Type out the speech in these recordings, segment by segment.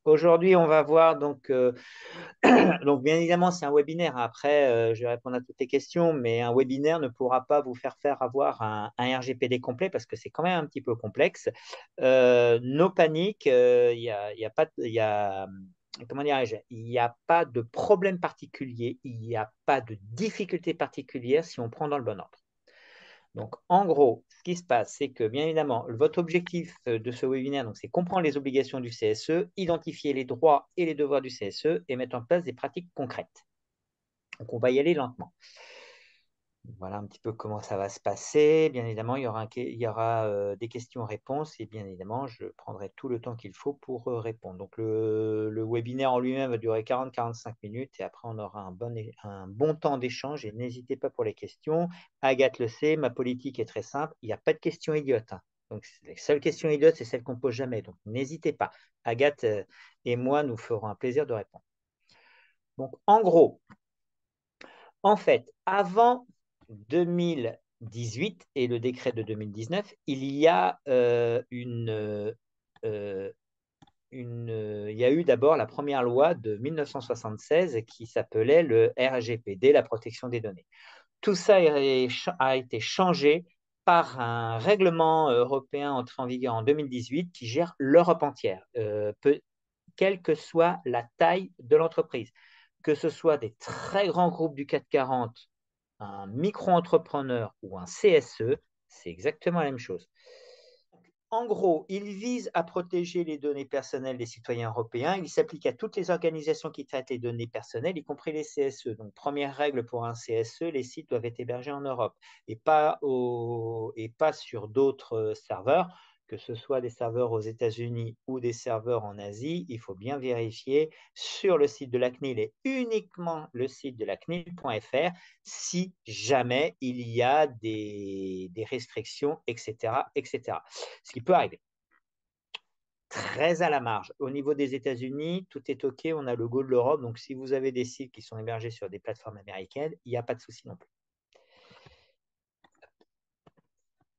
Aujourd'hui, on va voir donc bien évidemment, c'est un webinaire. Après, je vais répondre à toutes les questions, mais un webinaire ne pourra pas vous faire avoir un RGPD complet parce que c'est quand même un petit peu complexe. No panique, il y a pas, il y a, comment dirais-je, il n'y a pas de problème particulier, il n'y a pas de difficulté particulière si on prend dans le bon ordre. Donc, en gros, ce qui se passe, c'est que, bien évidemment, votre objectif de ce webinaire, donc, c'est comprendre les obligations du CSE, identifier les droits et les devoirs du CSE et mettre en place des pratiques concrètes. Donc, on va y aller lentement. Voilà un petit peu comment ça va se passer. Bien évidemment, il y aura des questions-réponses et bien évidemment, je prendrai tout le temps qu'il faut pour répondre. Donc, le webinaire en lui-même va durer 40-45 minutes et après, on aura un bon temps d'échange et n'hésitez pas pour les questions. Agathe le sait, ma politique est très simple. Il n'y a pas de questions idiotes, hein. Donc, les seules questions idiotes, c'est celles qu'on ne pose jamais. Donc, n'hésitez pas. Agathe et moi, nous ferons un plaisir de répondre. Donc, en gros, en fait, avant 2018 et le décret de 2019, il y a il y a eu d'abord la première loi de 1976 qui s'appelait le RGPD, la protection des données. Tout ça a été changé par un règlement européen entré en vigueur en 2018 qui gère l'Europe entière, quelle que soit la taille de l'entreprise, que ce soit des très grands groupes du CAC 40, un micro-entrepreneur ou un CSE, c'est exactement la même chose. En gros, il vise à protéger les données personnelles des citoyens européens. Il s'applique à toutes les organisations qui traitent les données personnelles, y compris les CSE. Donc, première règle pour un CSE, les sites doivent être hébergés en Europe et pas sur d'autres serveurs, que ce soit des serveurs aux États-Unis ou des serveurs en Asie. Il faut bien vérifier sur le site de la CNIL et uniquement le site de la CNIL.fr si jamais il y a des restrictions, etc., etc. Ce qui peut arriver. Très à la marge. Au niveau des États-Unis, tout est OK. On a le Go de l'Europe. Donc, si vous avez des sites qui sont hébergés sur des plateformes américaines, il n'y a pas de souci non plus.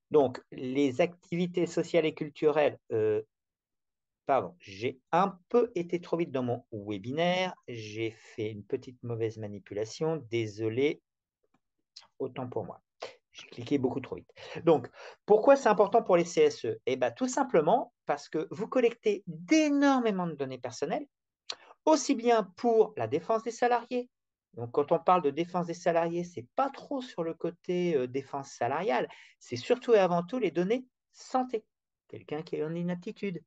Donc, les activités sociales et culturelles, pardon, j'ai un peu été trop vite dans mon webinaire. J'ai fait une petite mauvaise manipulation. Désolé, autant pour moi. J'ai cliqué beaucoup trop vite. Donc, pourquoi c'est important pour les CSE? Eh bien, tout simplement parce que vous collectez d'énormément de données personnelles, aussi bien pour la défense des salariés. Donc, quand on parle de défense des salariés, ce n'est pas trop sur le côté défense salariale, c'est surtout et avant tout les données santé. Quelqu'un qui est en inaptitude.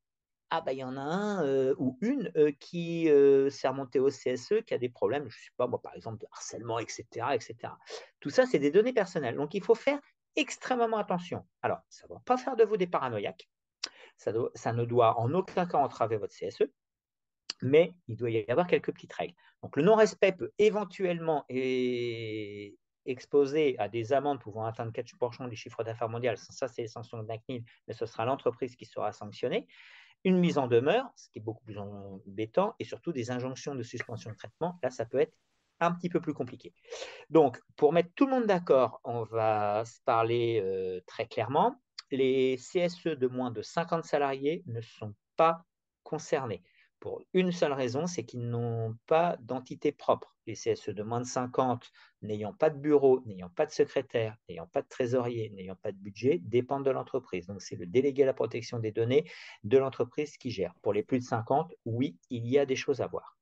Ah bah il y en a un ou une qui s'est remonté au CSE, qui a des problèmes, je ne sais pas moi, par exemple, de harcèlement, etc., etc. Tout ça, c'est des données personnelles. Donc, il faut faire extrêmement attention. Alors, ça ne doit pas faire de vous des paranoïaques. Ça ne doit en aucun cas entraver votre CSE, mais il doit y avoir quelques petites règles. Donc, le non-respect peut éventuellement exposer à des amendes pouvant atteindre 4% du chiffre d'affaires mondial. Ça, c'est les sanctions de la CNIL, mais ce sera l'entreprise qui sera sanctionnée. Une mise en demeure, ce qui est beaucoup plus embêtant, et surtout des injonctions de suspension de traitement. Là, ça peut être un petit peu plus compliqué. Donc, pour mettre tout le monde d'accord, on va se parler très clairement. Les CSE de moins de 50 salariés ne sont pas concernés. Pour une seule raison, c'est qu'ils n'ont pas d'entité propre. Les CSE de moins de 50, n'ayant pas de bureau, n'ayant pas de secrétaire, n'ayant pas de trésorier, n'ayant pas de budget, dépendent de l'entreprise. Donc, c'est le délégué à la protection des données de l'entreprise qui gère. Pour les plus de 50, oui, il y a des choses à voir.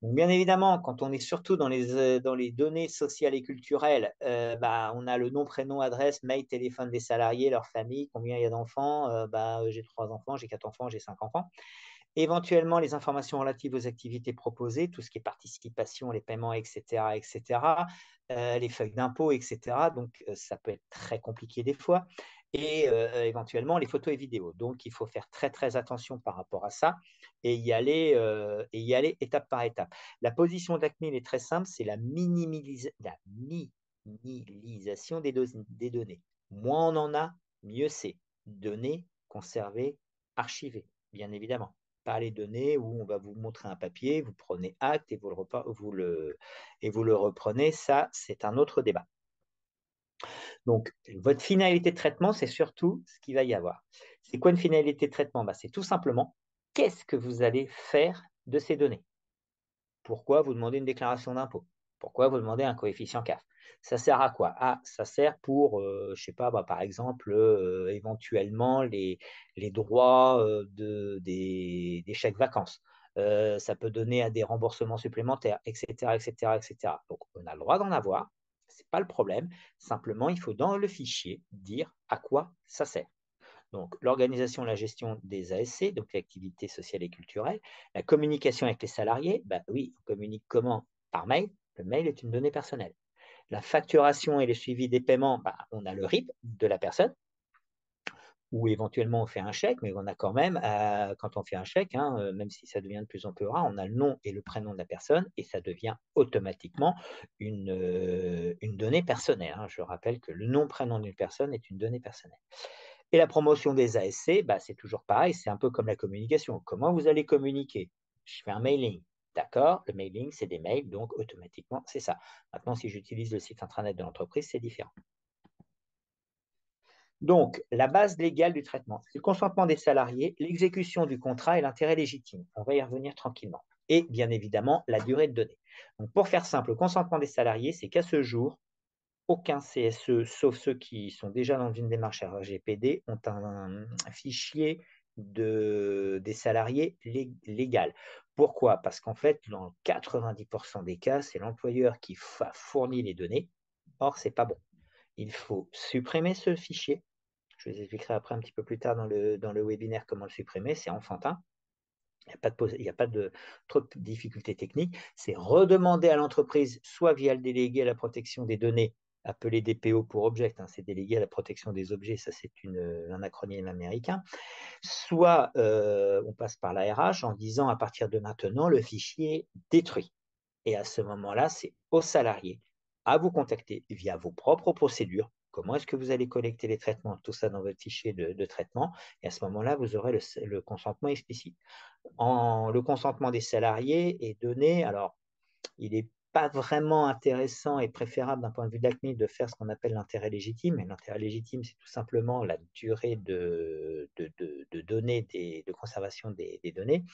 Donc, bien évidemment, quand on est surtout dans les données sociales et culturelles, on a le nom, prénom, adresse, mail, téléphone des salariés, leur famille, combien il y a d'enfants. J'ai 3 enfants, j'ai 4 enfants, j'ai 5 enfants. Éventuellement, les informations relatives aux activités proposées, tout ce qui est participation, les paiements, etc., etc., les feuilles d'impôt, etc. Donc, ça peut être très compliqué des fois. Et éventuellement, les photos et vidéos. Donc, il faut faire très, très attention par rapport à ça et y aller étape par étape. La position de la CNIL est très simple, c'est la minimisation des données. Moins on en a, mieux c'est. Données, conservées, archivées, bien évidemment. Pas les données où on va vous montrer un papier, vous prenez acte et vous le reprenez. Ça, c'est un autre débat. Donc, votre finalité de traitement, c'est surtout ce qu'il va y avoir. C'est quoi une finalité de traitement? C'est tout simplement qu'est-ce que vous allez faire de ces données? Pourquoi vous demandez une déclaration d'impôt? Pourquoi vous demandez un coefficient CAF? Ça sert à quoi? Ah, ça sert pour, je sais pas, bah, par exemple, éventuellement les droits des chèques vacances. Ça peut donner à des remboursements supplémentaires, etc., etc., etc. Donc, on a le droit d'en avoir, c'est pas le problème. Simplement, il faut dans le fichier dire à quoi ça sert. Donc, l'organisation et la gestion des ASC, donc l'activité sociale et culturelle, la communication avec les salariés, bah oui, on communique comment? Par mail. Le mail est une donnée personnelle. La facturation et le suivi des paiements, bah, on a le RIB de la personne, ou éventuellement on fait un chèque, mais on a quand même, quand on fait un chèque, hein, même si ça devient de plus en plus rare, on a le nom et le prénom de la personne, et ça devient automatiquement une donnée personnelle, hein. Je rappelle que le nom, prénom d'une personne est une donnée personnelle. Et la promotion des ASC, bah, c'est toujours pareil, c'est un peu comme la communication. Comment vous allez communiquer? Je fais un mailing. D'accord, le mailing, c'est des mails, donc automatiquement, c'est ça. Maintenant, si j'utilise le site intranet de l'entreprise, c'est différent. Donc, la base légale du traitement, c'est le consentement des salariés, l'exécution du contrat et l'intérêt légitime. On va y revenir tranquillement. Et bien évidemment, la durée de données. Donc, pour faire simple, le consentement des salariés, c'est qu'à ce jour, aucun CSE, sauf ceux qui sont déjà dans une démarche RGPD, ont un fichier des salariés légal. Pourquoi? Parce qu'en fait, dans 90% des cas, c'est l'employeur qui fournit les données. Or, ce n'est pas bon. Il faut supprimer ce fichier. Je vous expliquerai après un petit peu plus tard dans le webinaire comment le supprimer. C'est enfantin. Il n'y a pas de trop de difficultés techniques. C'est redemander à l'entreprise, soit via le délégué à la protection des données, appelé DPO pour Object, hein, c'est délégué à la protection des objets, ça c'est un acronyme américain, soit on passe par la RH en disant à partir de maintenant, le fichier est détruit. Et à ce moment-là, c'est aux salariés à vous contacter via vos propres procédures. Comment est-ce que vous allez collecter les traitements, tout ça dans votre fichier de traitement. Et à ce moment-là, vous aurez le consentement explicite. Le consentement des salariés est donné. Alors, il n'est pas vraiment intéressant et préférable d'un point de vue de la CNIL de faire ce qu'on appelle l'intérêt légitime. Et l'intérêt légitime, c'est tout simplement la durée de données, de conservation des données.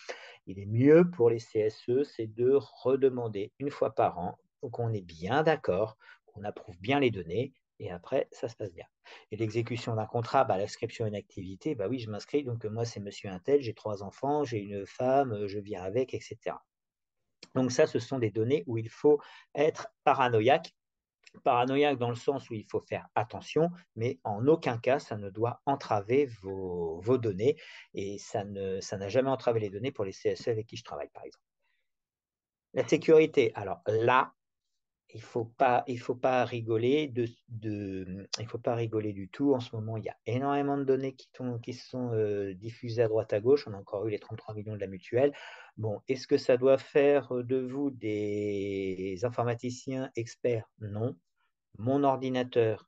Il est mieux pour les CSE, c'est de redemander une fois par an, qu'on est bien d'accord, qu'on approuve bien les données, et après, ça se passe bien. Et l'exécution d'un contrat, bah, l'inscription à une activité, bah oui, je m'inscris, donc moi, c'est monsieur Untel, j'ai 3 enfants, j'ai une femme, je vis avec, etc. Donc ça, ce sont des données où il faut être paranoïaque. Paranoïaque dans le sens où il faut faire attention, mais en aucun cas, ça ne doit entraver vos données, et ça n'a jamais entravé les données pour les CSE avec qui je travaille, par exemple. La sécurité, alors là, il faut pas rigoler il faut pas rigoler du tout. En ce moment, il y a énormément de données qui sont diffusées à droite à gauche. On a encore eu les 33 millions de la mutuelle. Bon, est-ce que ça doit faire de vous des informaticiens experts? Non. Mon ordinateur,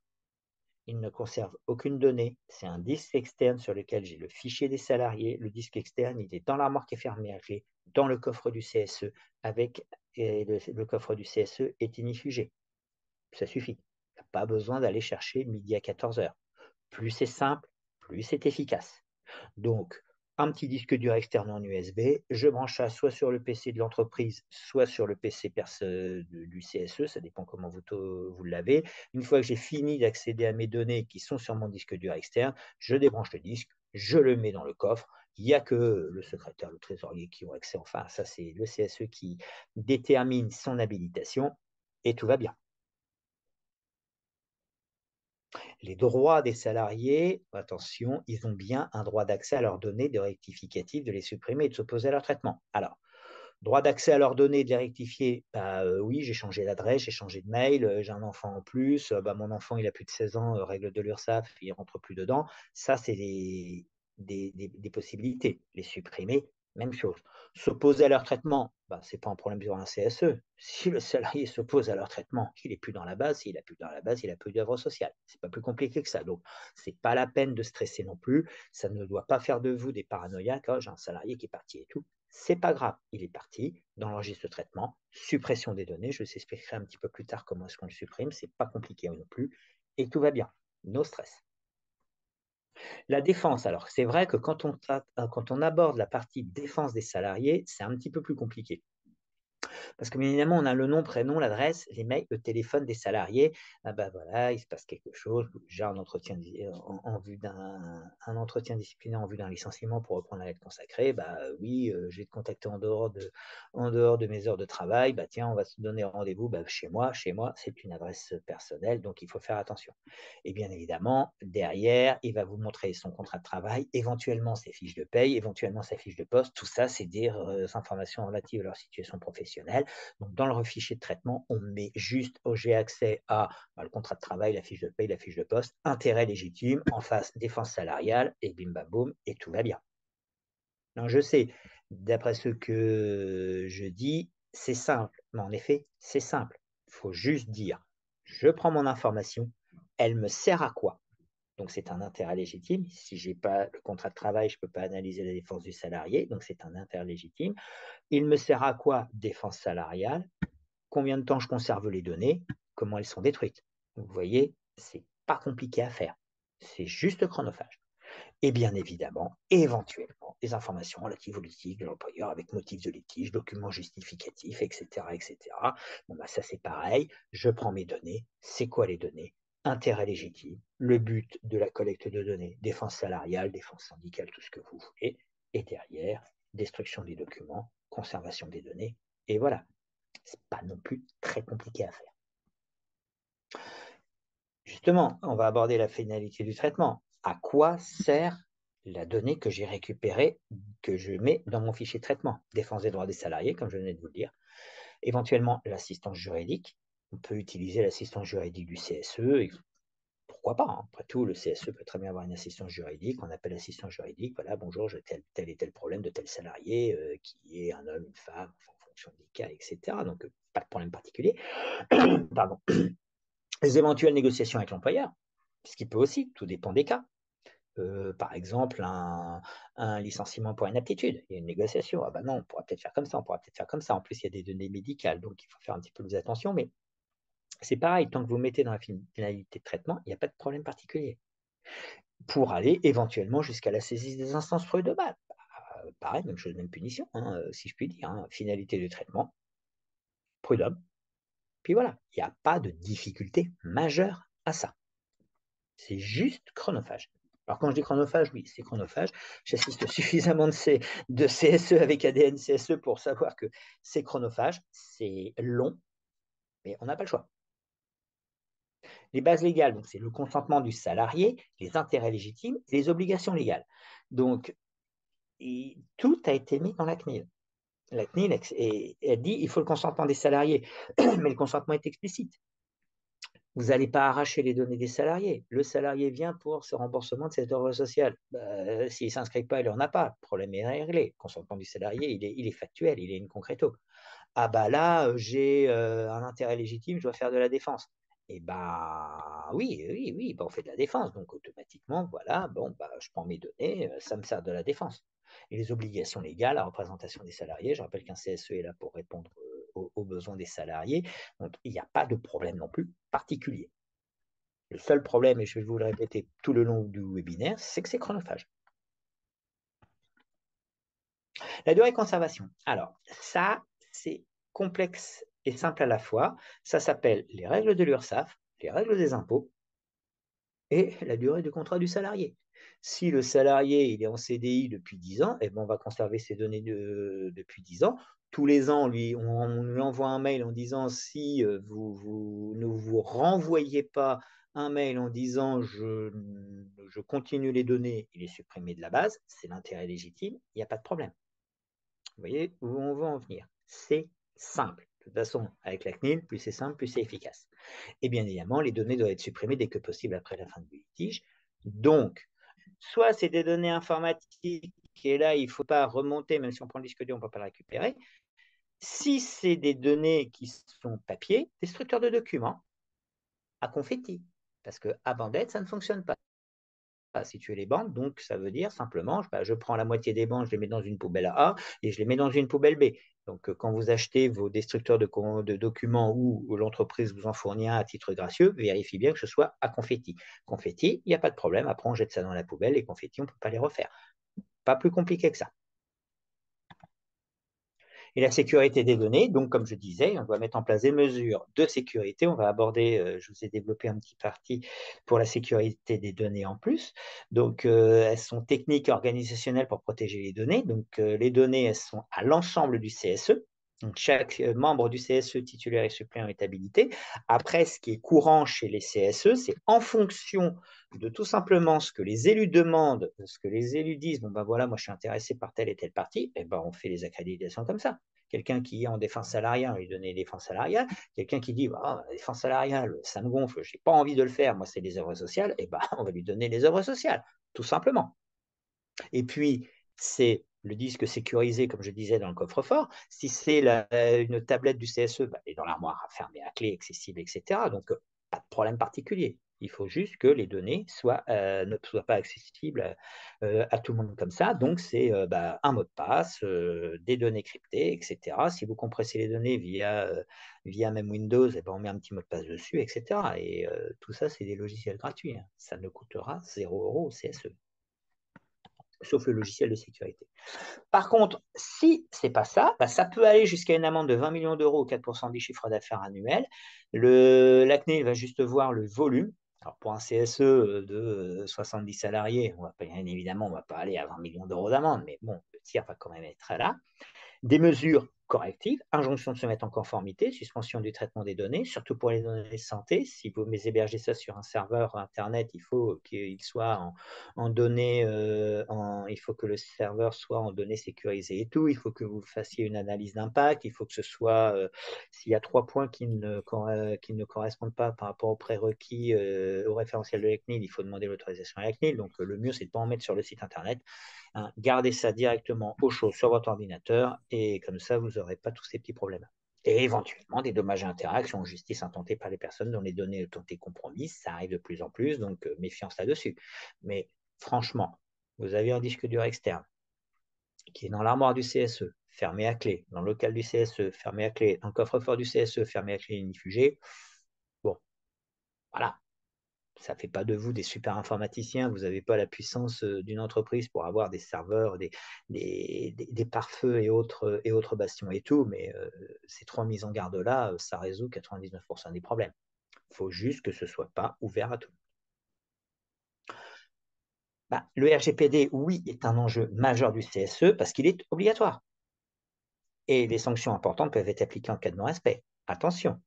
il ne conserve aucune donnée. C'est un disque externe sur lequel j'ai le fichier des salariés. Le disque externe, il est dans l'armoire qui est fermée à clé, dans le coffre du CSE, et le coffre du CSE est inifugé. Ça suffit. Il n'y a pas besoin d'aller chercher midi à 14 heures. Plus c'est simple, plus c'est efficace. Donc, un petit disque dur externe en USB, je branche ça soit sur le PC de l'entreprise, soit sur le PC du CSE, ça dépend comment vous l'avez. Une fois que j'ai fini d'accéder à mes données qui sont sur mon disque dur externe, je débranche le disque, je le mets dans le coffre. Il n'y a que le secrétaire, le trésorier qui ont accès. Enfin, ça, c'est le CSE qui détermine son habilitation et tout va bien. Les droits des salariés, attention, ils ont bien un droit d'accès à leurs données, de rectificatif, de les supprimer et de s'opposer à leur traitement. Alors, droit d'accès à leurs données, de les rectifier, bah, oui, j'ai changé d'adresse, j'ai changé de mail, j'ai un enfant en plus, bah, mon enfant, il a plus de 16 ans, règle de l'URSSAF, il rentre plus dedans. Ça, c'est des possibilités. Les supprimer, même chose. S'opposer à leur traitement, bah, ce n'est pas un problème sur un CSE. Si le salarié s'oppose à leur traitement, il n'est plus dans la base. S'il n'est plus dans la base, il n'a plus d'œuvre sociale. Ce n'est pas plus compliqué que ça. Donc, ce n'est pas la peine de stresser non plus. Ça ne doit pas faire de vous des paranoïaques. Oh, j'ai un salarié qui est parti et tout. C'est pas grave, il est parti dans l'enregistre de traitement, suppression des données. Je vous expliquerai un petit peu plus tard comment est-ce qu'on le supprime. C'est pas compliqué non plus et tout va bien. No stress. La défense, alors c'est vrai que quand on aborde la partie défense des salariés, c'est un petit peu plus compliqué. Parce que bien évidemment, on a le nom, prénom, l'adresse, les mails, le téléphone des salariés. Ah bah voilà, il se passe quelque chose, j'ai un entretien en vue un entretien disciplinaire en vue d'un licenciement pour reprendre la lettre consacrée. Bah oui, je vais te contacter en dehors de mes heures de travail. Bah tiens, on va se donner rendez-vous bah, chez moi. Chez moi, c'est une adresse personnelle, donc il faut faire attention. Et bien évidemment, derrière, il va vous montrer son contrat de travail, éventuellement ses fiches de paye, éventuellement sa fiche de poste. Tout ça, c'est des informations relatives à leur situation professionnelle. Donc, dans le fichier de traitement, on met juste j'ai accès à le contrat de travail, la fiche de paye, la fiche de poste, intérêt légitime, en face défense salariale, et bim bam boum, et tout va bien. Donc, je sais, d'après ce que je dis, c'est simple. Mais en effet, c'est simple. Il faut juste dire, je prends mon information, elle me sert à quoi? Donc, c'est un intérêt légitime. Si je n'ai pas le contrat de travail, je ne peux pas analyser la défense du salarié. Donc, c'est un intérêt légitime. Il me sert à quoi? Défense salariale. Combien de temps je conserve les données? Comment elles sont détruites? Vous voyez, ce n'est pas compliqué à faire. C'est juste chronophage. Et bien évidemment, éventuellement, des informations relatives au litige de l'employeur avec motif de litige, documents justificatifs, etc. etc. Bon, bah, ça, c'est pareil. Je prends mes données. C'est quoi les données? Intérêt légitime, le but de la collecte de données, défense salariale, défense syndicale, tout ce que vous voulez. Et derrière, destruction des documents, conservation des données. Et voilà. Ce n'est pas non plus très compliqué à faire. Justement, on va aborder la finalité du traitement. À quoi sert la donnée que j'ai récupérée, que je mets dans mon fichier de traitement? Défense des droits des salariés, comme je venais de vous le dire. Éventuellement, l'assistance juridique. On peut utiliser l'assistance juridique du CSE. Et pourquoi pas, hein? Après tout, le CSE peut très bien avoir une assistance juridique. On appelle assistance juridique. Voilà, bonjour, j'ai tel et tel problème de tel salarié, qui est un homme, une femme, en fonction des cas, etc. Donc, pas de problème particulier. Pardon. Les éventuelles négociations avec l'employeur, ce qui peut aussi, tout dépend des cas. Par exemple, un licenciement pour inaptitude, il y a une négociation. Ah ben non, on pourra peut-être faire comme ça, on pourra peut-être faire comme ça. En plus, il y a des données médicales, donc il faut faire un petit peu plus attention. Mais c'est pareil, tant que vous mettez dans la finalité de traitement, il n'y a pas de problème particulier. Pour aller éventuellement jusqu'à la saisie des instances prud'homales. Pareil, même chose, même punition, hein, si je puis dire. Hein. Finalité de traitement, prud'homme. Puis voilà, il n'y a pas de difficulté majeure à ça. C'est juste chronophage. Alors quand je dis chronophage, oui, c'est chronophage. J'assiste suffisamment de CSE avec ADN CSE pour savoir que c'est chronophage, c'est long, mais on n'a pas le choix. Les bases légales, donc c'est le consentement du salarié, les intérêts légitimes et les obligations légales. Donc tout a été mis dans la CNIL. La CNIL elle dit il faut le consentement des salariés, mais le consentement est explicite. Vous n'allez pas arracher les données des salariés. Le salarié vient pour ce remboursement de cette offre sociale. S'il ne s'inscrit pas, il n'en a pas. Le problème est réglé. Le consentement du salarié, il est factuel, il est in concreto. Ah bah là, j'ai un intérêt légitime, je dois faire de la défense. Et bah oui, oui, oui, bah, on fait de la défense. Donc automatiquement, voilà, bon, bah, je prends mes données, ça me sert de la défense. Et les obligations légales, la représentation des salariés, je rappelle qu'un CSE est là pour répondre aux besoins des salariés. Donc il n'y a pas de problème non plus particulier. Le seul problème, et je vais vous le répéter tout le long du webinaire, c'est que c'est chronophage. La durée de conservation. Alors, ça, c'est complexe et simple à la fois. Ça s'appelle les règles de l'URSSAF, les règles des impôts et la durée du contrat du salarié. Si le salarié il est en CDI depuis 10 ans, eh ben, on va conserver ses données depuis 10 ans. Tous les ans, on lui envoie un mail en disant si vous ne vous renvoyez pas un mail en disant je continue les données, il est supprimé de la base, c'est l'intérêt légitime, il n'y a pas de problème. Vous voyez où on veut en venir. C'est simple. De toute façon, avec la CNIL, plus c'est simple, plus c'est efficace. Et bien évidemment, les données doivent être supprimées dès que possible après la fin du litige. Donc, soit c'est des données informatiques, et là, il ne faut pas remonter, même si on prend le disque dur, on ne peut pas le récupérer. Si c'est des données qui sont papier, destructeur de documents, à confetti. Parce que à bandette, ça ne fonctionne pas. situer les bandes. Donc, ça veut dire simplement, je prends la moitié des bandes, je les mets dans une poubelle A et je les mets dans une poubelle B. Donc, quand vous achetez vos destructeurs de documents ou l'entreprise vous en fournit un à titre gracieux, vérifiez bien que ce soit à confetti. Confetti, il n'y a pas de problème. Après, on jette ça dans la poubelle. Les confettis, on ne peut pas les refaire. Pas plus compliqué que ça. Et la sécurité des données, donc comme je disais, on doit mettre en place des mesures de sécurité. On va aborder, je vous ai développé un petit parti pour la sécurité des données en plus. Donc, elles sont techniques et organisationnelles pour protéger les données. Donc, les données, elles sont à l'ensemble du CSE. Donc, chaque membre du CSE titulaire et suppléant est habilité. Après, ce qui est courant chez les CSE, c'est en fonction de tout simplement ce que les élus demandent, ce que les élus disent, bon ben voilà, moi je suis intéressé par telle et telle partie, et ben on fait les accréditations comme ça. Quelqu'un qui est en défense salariale, on lui donne les défenses salariales. Quelqu'un qui dit, oh, la défense salariale, ça me gonfle, je n'ai pas envie de le faire, moi c'est les œuvres sociales, et ben on va lui donner les œuvres sociales, tout simplement. Et puis, c'est le disque sécurisé, comme je disais, dans le coffre-fort. Si c'est une tablette du CSE, bah, elle est dans l'armoire, fermée à clé, accessible, etc. Donc, pas de problème particulier. Il faut juste que les données ne soient pas accessibles à tout le monde comme ça. Donc, c'est un mot de passe, des données cryptées, etc. Si vous compressez les données via même Windows, eh ben, on met un petit mot de passe dessus, etc. Et tout ça, c'est des logiciels gratuits. Hein. Ça ne coûtera 0 € au CSE, sauf le logiciel de sécurité. Par contre, si ce n'est pas ça, bah, ça peut aller jusqu'à une amende de 20 millions d'euros ou 4% du chiffre d'affaires annuel. La CNIL va juste voir le volume. Alors pour un CSE de 70 salariés, bien évidemment, on ne va pas aller à 20 millions d'euros d'amende, mais bon, le tir va quand même être là. Des mesures correctives, injonction de se mettre en conformité, suspension du traitement des données, surtout pour les données de santé. Si vous hébergez ça sur un serveur Internet, il faut qu'il soit en données, il faut que le serveur soit en données sécurisées et tout. Il faut que vous fassiez une analyse d'impact. Il faut que ce soit, s'il y a 3 points qui ne correspondent pas par rapport aux prérequis, au référentiel de la CNIL, il faut demander l'autorisation à la CNIL. Donc, le mieux, c'est de ne pas en mettre sur le site Internet. Hein, gardez ça directement au chaud sur votre ordinateur et comme ça, vous n'aurez pas tous ces petits problèmes. Et éventuellement, des dommages et intérêts, actions en justice intentées par les personnes dont les données ont été compromises. Ça arrive de plus en plus, donc méfiance là-dessus. Mais franchement, vous avez un disque dur externe qui est dans l'armoire du CSE, fermé à clé, dans le local du CSE, fermé à clé, dans le coffre-fort du CSE, fermé à clé inifugée. Bon, voilà, ça ne fait pas de vous des super informaticiens, vous n'avez pas la puissance d'une entreprise pour avoir des serveurs, des pare-feux et autres bastions et tout, mais ces 3 mises en garde-là, ça résout 99% des problèmes. Il faut juste que ce ne soit pas ouvert à tout. Le RGPD, oui, est un enjeu majeur du CSE parce qu'il est obligatoire. Et les sanctions importantes peuvent être appliquées en cas de non-respect. Attention,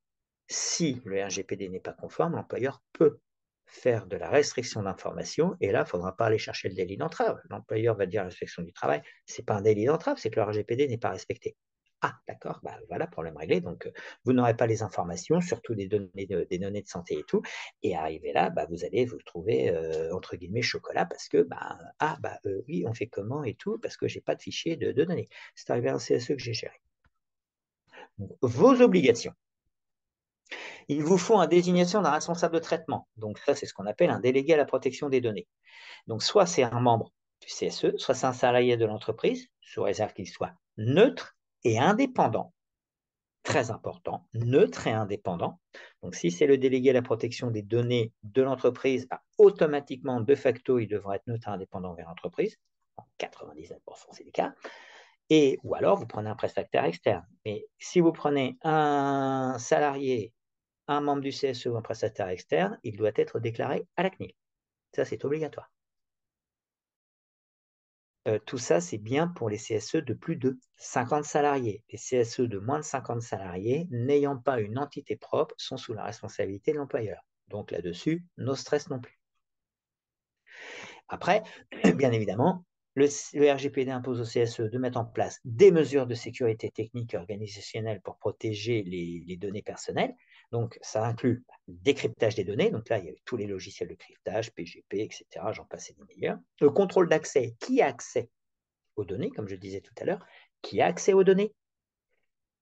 si le RGPD n'est pas conforme, l'employeur peut faire de la restriction d'information, et là, il ne faudra pas aller chercher le délit d'entrave. L'employeur va dire à l'inspection du travail, ce n'est pas un délit d'entrave, c'est que le RGPD n'est pas respecté. Ah, d'accord, voilà, problème réglé. Donc, vous n'aurez pas les informations, surtout des données de santé et tout. Et arrivé là, vous allez vous trouver, entre guillemets, chocolat, parce que, oui, on fait comment et tout, parce que je n'ai pas de fichier de données. C'est arrivé à un CSE que j'ai géré. Donc, vos obligations. Il vous faut une désignation d'un responsable de traitement. Donc ça, c'est ce qu'on appelle un délégué à la protection des données. Donc soit c'est un membre du CSE, soit c'est un salarié de l'entreprise, sous réserve qu'il soit neutre et indépendant. Très important, neutre et indépendant. Donc si c'est le délégué à la protection des données de l'entreprise, automatiquement, de facto, il devra être neutre et indépendant vers l'entreprise. En 99%, c'est le cas. Ou alors, vous prenez un prestataire externe. Mais si vous prenez un salarié, un membre du CSE ou un prestataire externe, il doit être déclaré à la CNIL. Ça, c'est obligatoire. Tout ça, c'est bien pour les CSE de plus de 50 salariés. Les CSE de moins de 50 salariés, n'ayant pas une entité propre, sont sous la responsabilité de l'employeur. Donc là-dessus, no stress non plus. Après, bien évidemment, le RGPD impose au CSE de mettre en place des mesures de sécurité technique et organisationnelle pour protéger les données personnelles. Donc, ça inclut le décryptage des données. Donc là, il y a tous les logiciels de cryptage, PGP, etc. J'en passe et des meilleurs. Le contrôle d'accès. Qui a accès aux données, comme je disais tout à l'heure? Qui a accès aux données?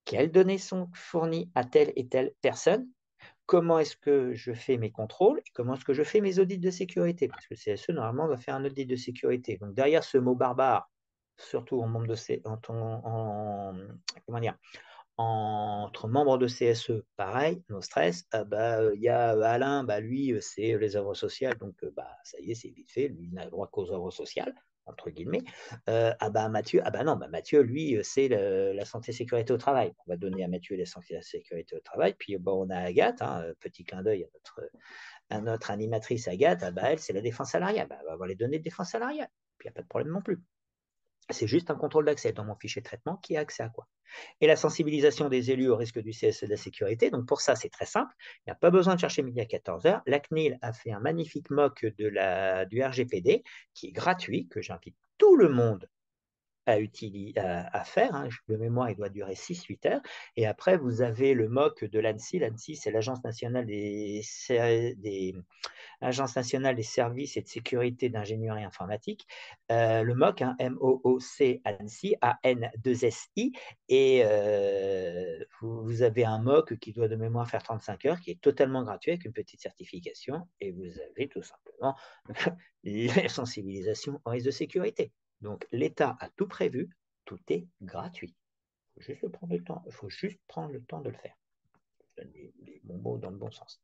Quelles données sont fournies à telle et telle personne? comment est-ce que je fais mes contrôles et comment est-ce que je fais mes audits de sécurité. Parce que le CSE, normalement, va faire un audit de sécurité. Donc, derrière ce mot barbare, surtout en membre de comment dire, entre membres de CSE, pareil, no stress. Il y a Alain, lui, c'est les œuvres sociales, donc ça y est, c'est vite fait, lui, il n'a droit qu'aux œuvres sociales, entre guillemets. Mathieu, non, Mathieu, lui, c'est la santé sécurité au travail. On va donner à Mathieu la santé sécurité au travail. Puis on a Agathe, petit clin d'œil à notre animatrice Agathe, elle, c'est la défense salariale. On va les donner de défense salariale. Puis il n'y a pas de problème non plus. C'est juste un contrôle d'accès dans mon fichier de traitement qui a accès à quoi. Et la sensibilisation des élus au risque du CSE de la sécurité. Donc pour ça, c'est très simple. Il n'y a pas besoin de chercher midi à 14h. La CNIL a fait un magnifique mock du RGPD qui est gratuit, que j'invite tout le monde à faire. De mémoire, il doit durer 6-8 heures. Et après, vous avez le mock de l'ANSSI. L'ANSSI, c'est l'Agence nationale Agence nationale des services et de sécurité d'ingénierie informatique, le MOC, M-O-O-C, ANSI, A-N-2-S-I, et vous avez un MOC qui doit de mémoire faire 35 heures, qui est totalement gratuit avec une petite certification, et vous avez tout simplement la sensibilisation au risque de sécurité. Donc l'État a tout prévu, tout est gratuit. Il faut juste prendre le temps. Il faut juste prendre le temps de le faire. Je donne les bons mots dans le bon sens.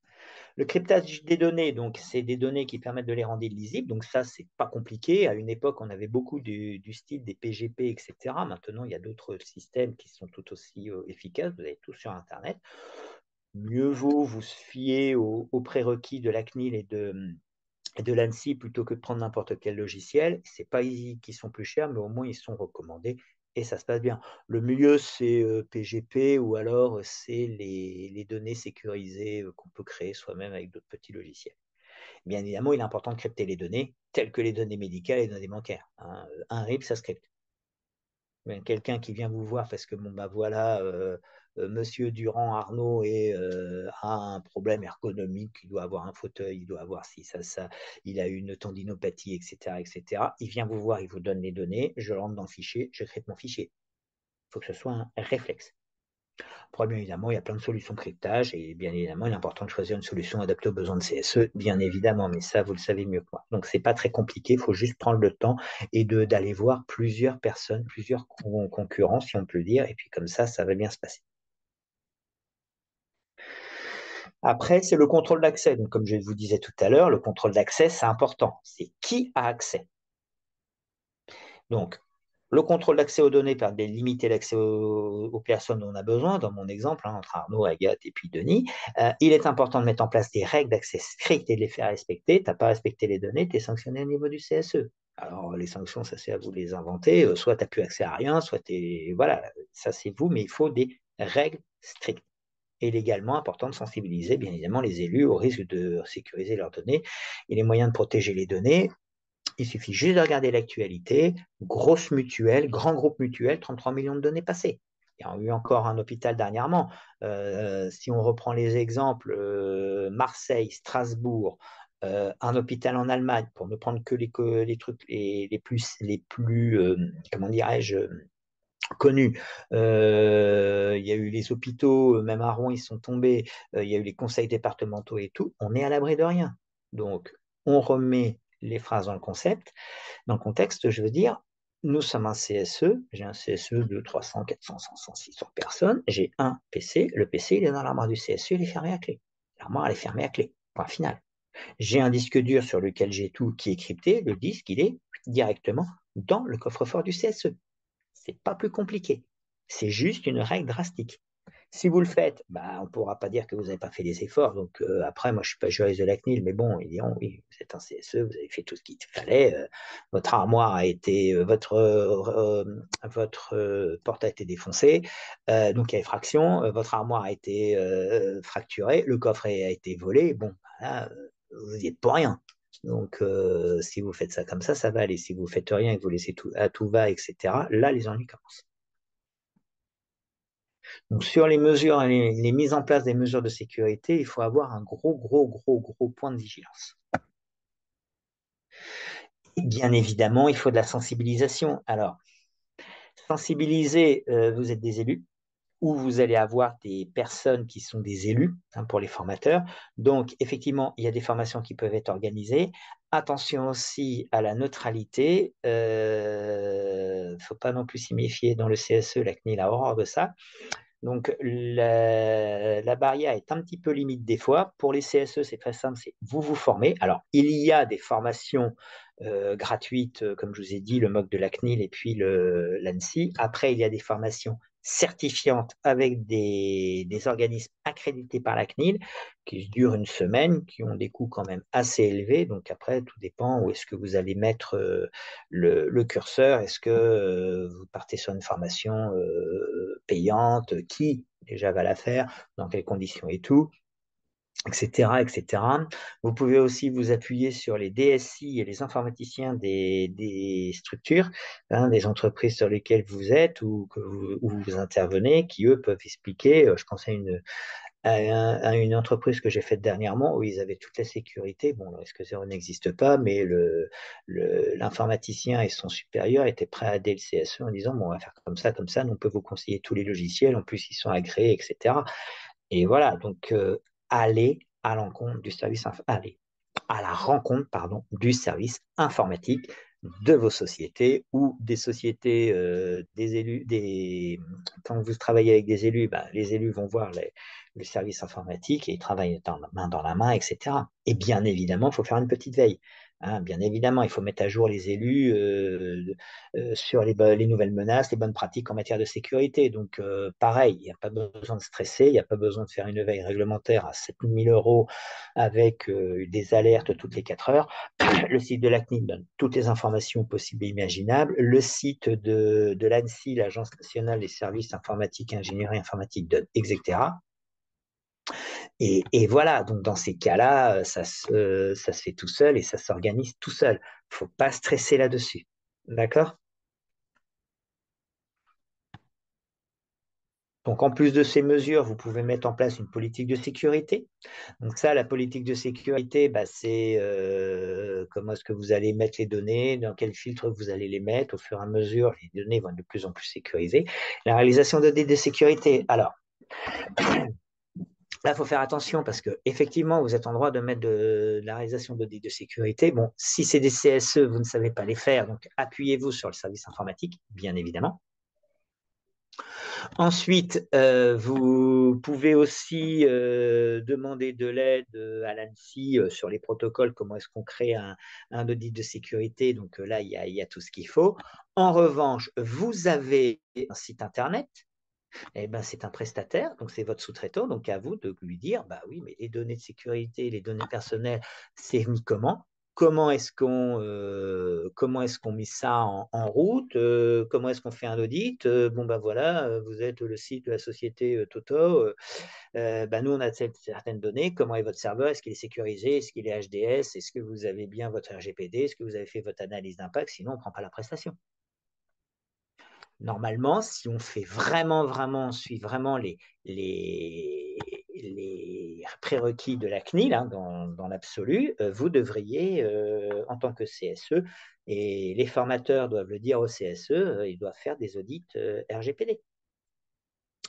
Le cryptage des données, donc c'est des données qui permettent de les rendre illisibles. Donc ça, c'est pas compliqué. À une époque, on avait beaucoup du style des PGP, etc. Maintenant, il y a d'autres systèmes qui sont tout aussi efficaces. Vous avez tout sur Internet. Mieux vaut vous fier aux prérequis de la CNIL et de l'ANSSI plutôt que de prendre n'importe quel logiciel. Ce n'est pas easy qui sont plus chers, mais au moins ils sont recommandés et ça se passe bien. Le mieux, c'est PGP ou alors c'est les données sécurisées qu'on peut créer soi-même avec d'autres petits logiciels. Bien évidemment, il est important de crypter les données, telles que les données médicales et les données bancaires. Un RIP, ça se crypte. Quelqu'un qui vient vous voir parce que voilà, Monsieur Durand Arnaud a un problème ergonomique, il doit avoir un fauteuil, il doit avoir ci, ça, il a une tendinopathie, etc., etc. Il vient vous voir, il vous donne les données, je rentre dans le fichier, je traite mon fichier. Il faut que ce soit un réflexe. Après, bien évidemment, il y a plein de solutions de cryptage et bien évidemment, il est important de choisir une solution adaptée aux besoins de CSE, bien évidemment, mais ça, vous le savez mieux que moi. Donc, c'est pas très compliqué, il faut juste prendre le temps et d'aller voir plusieurs personnes, plusieurs concurrents, si on peut le dire, et puis comme ça va bien se passer. Après, c'est le contrôle d'accès. Donc, comme je vous disais tout à l'heure, le contrôle d'accès, c'est important. C'est qui a accès. Donc, le contrôle d'accès aux données permet de limiter l'accès aux personnes dont on a besoin. Dans mon exemple, entre Arnaud, Agathe et puis Denis, il est important de mettre en place des règles d'accès strictes et de les faire respecter. Tu n'as pas respecté les données, tu es sanctionné au niveau du CSE. Alors, les sanctions, ça c'est à vous de les inventer. Soit tu n'as plus accès à rien, soit tu es... Voilà, ça c'est vous, mais il faut des règles strictes. Et légalement, important de sensibiliser, bien évidemment, les élus au risque de sécuriser leurs données et les moyens de protéger les données. Il suffit juste de regarder l'actualité. Grosse mutuelle, grand groupe mutuel, 33 millions de données passées. Il y a eu encore un hôpital dernièrement. Si on reprend les exemples, Marseille, Strasbourg, un hôpital en Allemagne, pour ne prendre que les trucs les plus comment dirais-je, connus. Il y a eu les hôpitaux, même à Rouen, ils sont tombés. Il y a eu les conseils départementaux et tout. On est à l'abri de rien. Donc, on remet les phrases dans le contexte, je veux dire, nous sommes un CSE, j'ai un CSE de 300, 400, 500, 600 personnes, j'ai un PC, le PC il est dans l'armoire du CSE, il est fermé à clé. L'armoire elle est fermée à clé, point final. J'ai un disque dur sur lequel j'ai tout qui est crypté, le disque il est directement dans le coffre-fort du CSE. C'est pas plus compliqué, c'est juste une règle drastique. Si vous le faites, on ne pourra pas dire que vous n'avez pas fait des efforts. Donc après, moi, je ne suis pas juriste de la CNIL, mais bon, ils diront, oui, vous êtes un CSE, vous avez fait tout ce qu'il fallait. Votre armoire a été, votre porte a été défoncée, donc il y a effraction. Votre armoire a été fracturée, le coffre a été volé. Bon, là, vous n'y êtes pour rien. Donc, si vous faites ça comme ça va aller. Si vous ne faites rien et que vous laissez tout à tout va, etc., là, les ennuis commencent. Donc, sur les mesures, les mises en place des mesures de sécurité, il faut avoir un gros point de vigilance. Et bien évidemment, il faut de la sensibilisation. Alors, sensibiliser, vous êtes des élus, où vous allez avoir des personnes qui sont des élus hein, pour les formateurs. Donc, effectivement, il y a des formations qui peuvent être organisées. Attention aussi à la neutralité. Il ne faut pas non plus s'y méfier dans le CSE, la CNIL a horreur de ça. Donc, la barrière est un petit peu limite des fois. Pour les CSE, c'est très simple, c'est vous vous formez. Alors, il y a des formations gratuites, comme je vous ai dit, le MOOC de la CNIL et puis l'ANSSI. Après, il y a des formations certifiantes avec des organismes accrédités par la CNIL qui durent une semaine, qui ont des coûts quand même assez élevés. Donc après, tout dépend où est-ce que vous allez mettre le curseur. Est-ce que vous partez sur une formation payante, qui déjà va la faire, dans quelles conditions et tout, etc., etc. Vous pouvez aussi vous appuyer sur les DSI et les informaticiens des structures, hein, des entreprises sur lesquelles vous êtes ou où vous intervenez, qui eux peuvent expliquer. Je pense à une entreprise que j'ai faite dernièrement où ils avaient toute la sécurité. Bon, le risque zéro n'existe pas, mais l'informaticien et son supérieur étaient prêts à aider le CSE en disant, bon, on va faire comme ça, nous, on peut vous conseiller tous les logiciels, en plus, ils sont agréés, etc. Et voilà, donc allez à l'encontre du service, allez à la rencontre, pardon, du service informatique de vos sociétés ou des sociétés des élus. Quand vous travaillez avec des élus, ben, les élus vont voir le service informatique et ils travaillent main dans la main, etc. Et bien évidemment, il faut faire une petite veille. Hein, bien évidemment, il faut mettre à jour les élus sur les nouvelles menaces, les bonnes pratiques en matière de sécurité. Donc, pareil, il n'y a pas besoin de stresser, il n'y a pas besoin de faire une veille réglementaire à 7 000 € avec des alertes toutes les 4 heures. Le site de la CNIL donne toutes les informations possibles et imaginables. Le site de l'ANSSI, l'Agence nationale des services informatiques et ingénierie informatique, donne, etc. Et voilà, donc dans ces cas-là, ça se fait tout seul et ça s'organise tout seul. Il ne faut pas stresser là-dessus. D'accord? Donc, en plus de ces mesures, vous pouvez mettre en place une politique de sécurité. Donc ça, la politique de sécurité, bah, c'est comment est-ce que vous allez mettre les données, dans quel filtre vous allez les mettre. Au fur et à mesure, les données vont être de plus en plus sécurisées. La réalisation d'audits de sécurité. Alors, là, il faut faire attention parce que effectivement, vous êtes en droit de mettre de la réalisation d'audits de sécurité. Bon, si c'est des CSE, vous ne savez pas les faire, donc appuyez-vous sur le service informatique, bien évidemment. Ensuite, vous pouvez aussi demander de l'aide à l'ANSSI sur les protocoles, comment est-ce qu'on crée un audit de sécurité. Donc là, il y a tout ce qu'il faut. En revanche, vous avez un site Internet. Eh ben, c'est un prestataire, donc c'est votre sous-traitant, donc à vous de lui dire, bah oui, mais les données de sécurité, les données personnelles, c'est mis comment? Comment est-ce qu'on met ça en route? Comment est-ce qu'on fait un audit? Bon, ben voilà, vous êtes le site de la société Toto. Ben nous, on a certaines données. Comment est votre serveur? Est-ce qu'il est sécurisé? Est-ce qu'il est HDS? Est-ce que vous avez bien votre RGPD? Est-ce que vous avez fait votre analyse d'impact? Sinon, on ne prend pas la prestation. Normalement, si on fait vraiment, on suit vraiment les prérequis de la CNIL hein, dans l'absolu, vous devriez, en tant que CSE, et les formateurs doivent le dire au CSE, ils doivent faire des audits RGPD.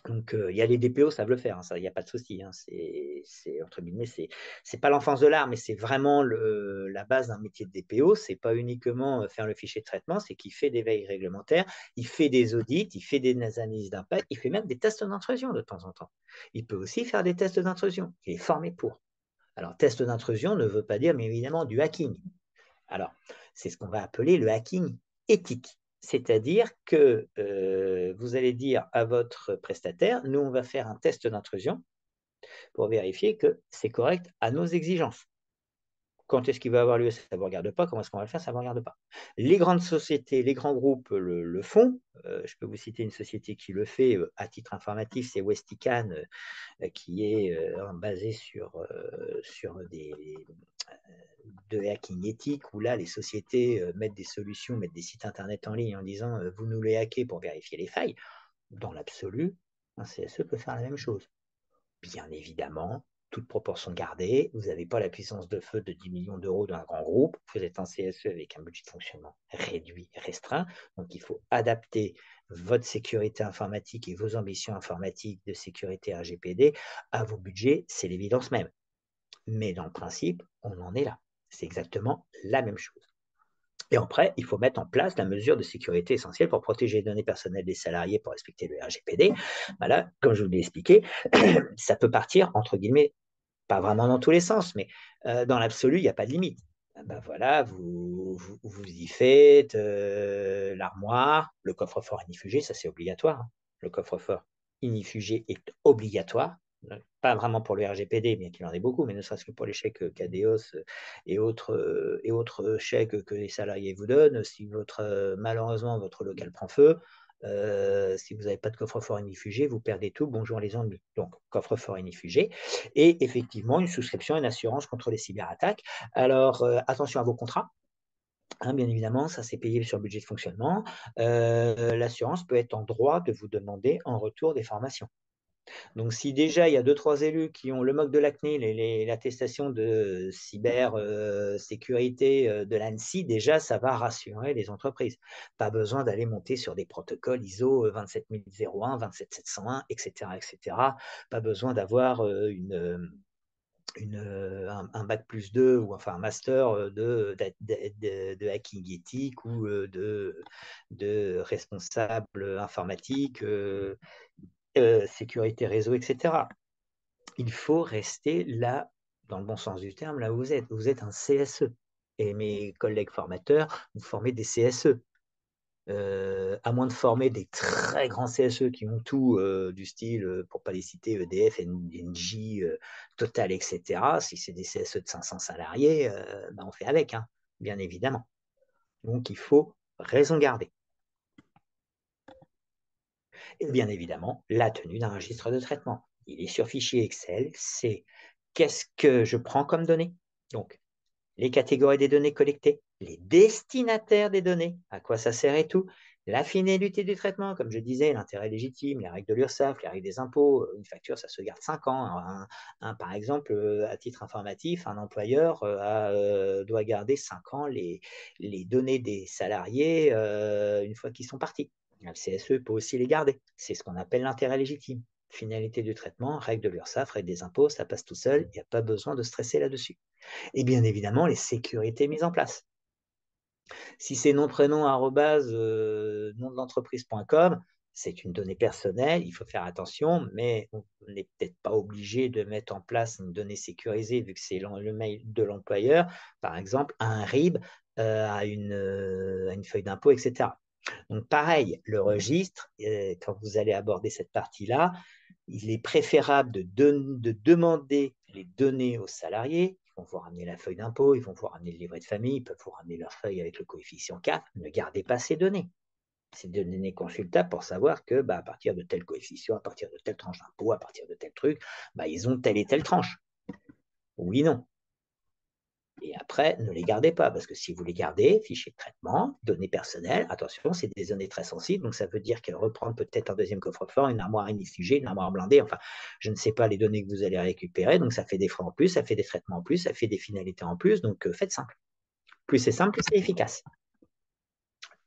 Donc, il y a les DPO savent le faire, hein, ça, il n'y a pas de souci. Hein, entre guillemets, c'est pas l'enfance de l'art, mais c'est vraiment la base d'un métier de DPO. C'est pas uniquement faire le fichier de traitement, c'est qu'il fait des veilles réglementaires, il fait des audits, il fait des analyses d'impact, il fait même des tests d'intrusion de temps en temps. Il peut aussi faire des tests d'intrusion. Il est formé pour. Alors, test d'intrusion ne veut pas dire, mais évidemment, du hacking. Alors, c'est ce qu'on va appeler le hacking éthique. C'est-à-dire que vous allez dire à votre prestataire, nous, on va faire un test d'intrusion pour vérifier que c'est correct à nos exigences. Quand est-ce qu'il va avoir lieu? Ça ne vous regarde pas. Comment est-ce qu'on va le faire? Ça ne vous regarde pas. Les grandes sociétés, les grands groupes le font. Je peux vous citer une société qui le fait à titre informatif, c'est Westican, qui est basé sur de hacking éthique, où là, les sociétés mettent des solutions, mettent des sites Internet en ligne en disant vous nous les hackez pour vérifier les failles. Dans l'absolu, un CSE peut faire la même chose. Bien évidemment, toute proportion gardée, vous n'avez pas la puissance de feu de 10 millions d'euros d'un grand groupe, vous êtes un CSE avec un budget de fonctionnement réduit, restreint, donc il faut adapter votre sécurité informatique et vos ambitions informatiques de sécurité RGPD à vos budgets, c'est l'évidence même. Mais dans le principe, on en est là. C'est exactement la même chose. Et après, il faut mettre en place la mesure de sécurité essentielle pour protéger les données personnelles des salariés pour respecter le RGPD. Voilà, comme je vous l'ai expliqué, ça peut partir, entre guillemets, pas vraiment dans tous les sens, mais dans l'absolu, il n'y a pas de limite. Ben voilà, vous y faites l'armoire, le coffre-fort inifugé, ça c'est obligatoire. Le coffre-fort inifugé est obligatoire, pas vraiment pour le RGPD, bien qu'il en ait beaucoup, mais ne serait-ce que pour les chèques Cadeos et autres chèques que les salariés vous donnent. Si malheureusement votre local prend feu, si vous n'avez pas de coffre-fort inifugé, vous perdez tout. Bonjour les ennuis. Donc, coffre-fort inifugé. Et effectivement, une souscription et une assurance contre les cyberattaques. Alors, attention à vos contrats. Hein, bien évidemment, ça c'est payé sur le budget de fonctionnement. L'assurance peut être en droit de vous demander en retour des formations. Donc, si déjà il y a 2-3 élus qui ont le MOC de la CNIL et l'attestation de cybersécurité de l'ANSSI, déjà ça va rassurer les entreprises. Pas besoin d'aller monter sur des protocoles ISO 27001, 27701, etc., etc. Pas besoin d'avoir un bac plus 2 ou enfin un master de hacking éthique ou de responsable informatique. Sécurité réseau, etc. Il faut rester là, dans le bon sens du terme, là où vous êtes. Vous êtes un CSE. Et mes collègues formateurs, vous formez des CSE. À moins de former des très grands CSE qui ont tout du style, pour ne pas les citer, EDF, Engie, Total, etc. Si c'est des CSE de 500 salariés, ben on fait avec, hein, bien évidemment. Donc, il faut raison garder. Et bien évidemment, la tenue d'un registre de traitement. Il est sur fichier Excel, c'est qu'est-ce que je prends comme données. Donc, les catégories des données collectées, les destinataires des données, à quoi ça sert et tout, la finalité du traitement, comme je disais, l'intérêt légitime, les règles de l'URSSAF, les règles des impôts, une facture, ça se garde 5 ans. Par exemple, à titre informatif, un employeur doit garder 5 ans les données des salariés une fois qu'ils sont partis. Le CSE peut aussi les garder. C'est ce qu'on appelle l'intérêt légitime. Finalité du traitement, règles de l'URSSAF, règles des impôts, ça passe tout seul, il n'y a pas besoin de stresser là-dessus. Et bien évidemment, les sécurités mises en place. Si c'est nom, prénom, arrobase, nom de l'entreprise.com, c'est une donnée personnelle, il faut faire attention, mais on n'est peut-être pas obligé de mettre en place une donnée sécurisée vu que c'est le mail de l'employeur, par exemple, à un RIB, à une feuille d'impôt, etc. Donc pareil, le registre, quand vous allez aborder cette partie-là, il est préférable de demander les données aux salariés. Ils vont vous ramener la feuille d'impôt, ils vont vous ramener le livret de famille, ils peuvent vous ramener leur feuille avec le coefficient 4. Ne gardez pas ces données. C'est des données consultables pour savoir que à partir de tel coefficient, à partir de telle tranche d'impôt, à partir de tel truc, ils ont telle et telle tranche. Oui, non. Et après, ne les gardez pas, parce que si vous les gardez, fichier de traitement, données personnelles, attention, c'est des données très sensibles, donc ça veut dire qu'elles reprennent peut-être un deuxième coffre-fort, une armoire inifugée, une armoire blindée, enfin, je ne sais pas les données que vous allez récupérer, donc ça fait des frais en plus, ça fait des traitements en plus, ça fait des finalités en plus, donc faites simple. Plus c'est simple, plus c'est efficace,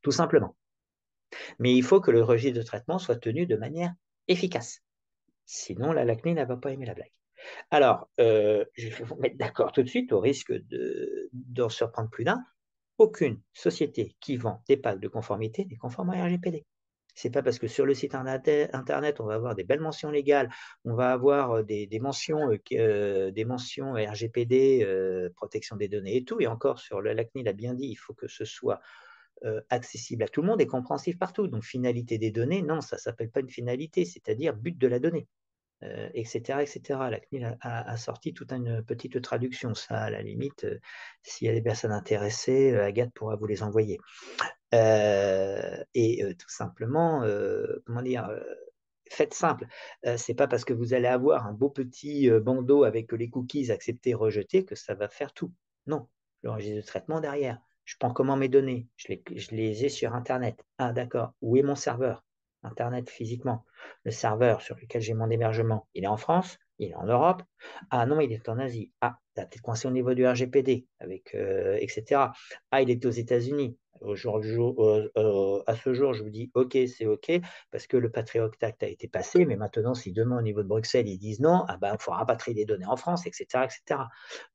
tout simplement. Mais il faut que le registre de traitement soit tenu de manière efficace. Sinon, la CNIL ne va pas aimer la blague. Alors, je vais vous mettre d'accord tout de suite, au risque d'en surprendre plus d'un. Aucune société qui vend des packs de conformité n'est conforme à RGPD. Ce n'est pas parce que sur le site internet, on va avoir des belles mentions légales, on va avoir des mentions RGPD, protection des données et tout. Et encore, sur la CNIL a bien dit, il faut que ce soit accessible à tout le monde et compréhensif partout. Donc, finalité des données, non, ça ne s'appelle pas une finalité, c'est-à-dire but de la donnée. Etc., etc. La CNIL a sorti toute une petite traduction. Ça, à la limite, s'il y a des personnes intéressées, Agathe pourra vous les envoyer. Tout simplement, comment dire, faites simple. C'est pas parce que vous allez avoir un beau petit bandeau avec les cookies acceptés, rejetés que ça va faire tout. Non, le registre de traitement derrière. Je prends comment mes données, je les ai sur Internet. Ah, d'accord. Où est mon serveur Internet physiquement? Le serveur sur lequel j'ai mon hébergement, il est en France, Il est en Europe. Ah non, il est en Asie. Ah, il a peut-être coincé au niveau du RGPD, avec, etc. Ah, il est aux États-Unis. À ce jour, je vous dis OK, c'est OK, parce que le Patriot Act a été passé, mais maintenant, si demain, au niveau de Bruxelles, ils disent non, ah ben, il faut rapatrier les données en France, etc., etc.